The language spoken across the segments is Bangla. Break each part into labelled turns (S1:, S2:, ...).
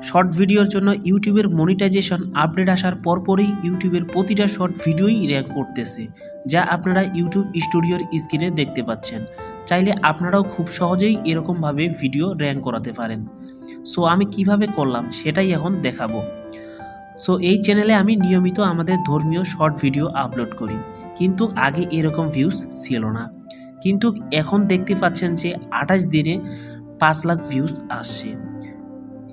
S1: শর্ট ভিডিওর জন্য ইউটিউবের মনিটাইজেশন আপডেট আসার পরপরই ইউটিউবের প্রতিটা শর্ট ভিডিওই র্যাঙ্ক করতেছে, যা আপনারা ইউটিউব স্টুডিওর স্ক্রিনে দেখতে পাচ্ছেন। চাইলে আপনারাও খুব সহজেই এরকমভাবে ভিডিও র্যাঙ্ক করাতে পারেন। সো আমি কিভাবে করলাম সেটাই এখন দেখাবো। সো এই চ্যানেলে আমি নিয়মিত আমাদের ধর্মীয় শর্ট ভিডিও আপলোড করি, কিন্তু আগে এরকম ভিউজ ছিল না। কিন্তু এখন দেখতে পাচ্ছেন যে 28 দিনে 5 লাখ ভিউজ আসছে।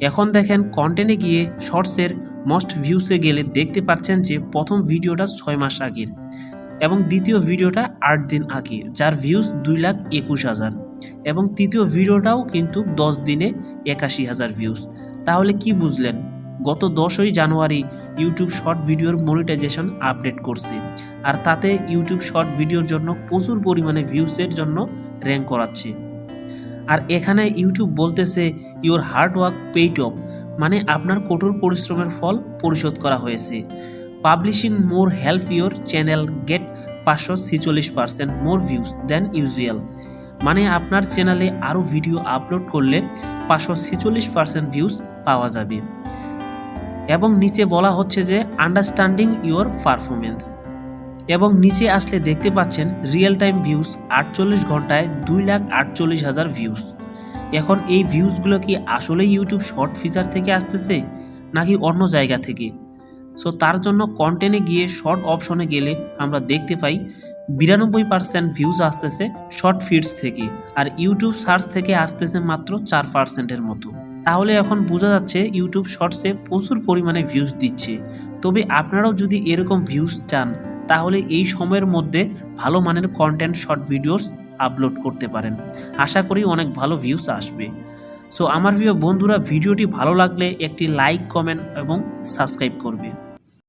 S1: এখন দেখেন কন্টেন্টে গিয়ে শর্টসের মোস্ট ভিউসে গেলে দেখতে পাচ্ছেন যে প্রথম ভিডিওটা 6 মাস আগের এবং দ্বিতীয় ভিডিওটা 8 দিন আগে, যার ভিউজ 2,21,000, এবং তৃতীয় ভিডিওটাও কিন্তু 10 দিনে 81,000 ভিউজ। তাহলে কি বুঝলেন? গত 10ই জানুয়ারি ইউটিউব শর্ট ভিডিওর মনিটাইজেশন আপডেট করছে, আর তাতে ইউটিউব শর্ট ভিডিওর জন্য প্রচুর পরিমাণে ভিউজের জন্য র্যাঙ্ক করাচ্ছে। আর এখানে ইউটিউব বলতেছে your hard work paid off, মানে আপনার কঠোর পরিশ্রমের ফল পরিশোধ করা হয়েছে। Publishing more help your channel get 546% more views than usual, মানে আপনার চ্যানেলে আরও ভিডিও আপলোড করলে 546% ভিউজ পাওয়া যাবে। এবং নিচে বলা হচ্ছে যে আন্ডারস্ট্যান্ডিং ইওর পারফরমেন্স, এবং নিচে আসলে দেখতে পাচ্ছেন রিয়েল টাইম ভিউজ 48 ঘন্টায় 2,48,000 ভিউজ। এখন এই ভিউজগুলো কি আসলে ইউটিউব শর্ট ফিচার থেকে আসতেছে নাকি অন্য জায়গা থেকে? সো তার জন্য কন্টেন্টে গিয়ে শর্ট অপশনে গেলে আমরা দেখতে পাই 92% ভিউজ আসতেছে শর্ট ফিডস থেকে, আর ইউটিউব সার্চ থেকে আসতেছে মাত্র 4%-এর মতো। তাহলে এখন বোঝা যাচ্ছে ইউটিউব শর্টসে প্রচুর পরিমাণে ভিউজ দিচ্ছে। তবে আপনারাও যদি এরকম ভিউজ চান তাহলে এই সময়ের মধ্যে ভালো মানের কন্টেন্ট শর্ট ভিডিওস আপলোড করতে পারেন। আশা করি অনেক ভালো ভিউজ আসবে। সো আমার প্রিয় বন্ধুরা, ভিডিওটি ভালো লাগলে একটি লাইক, কমেন্ট এবং সাবস্ক্রাইব করবে।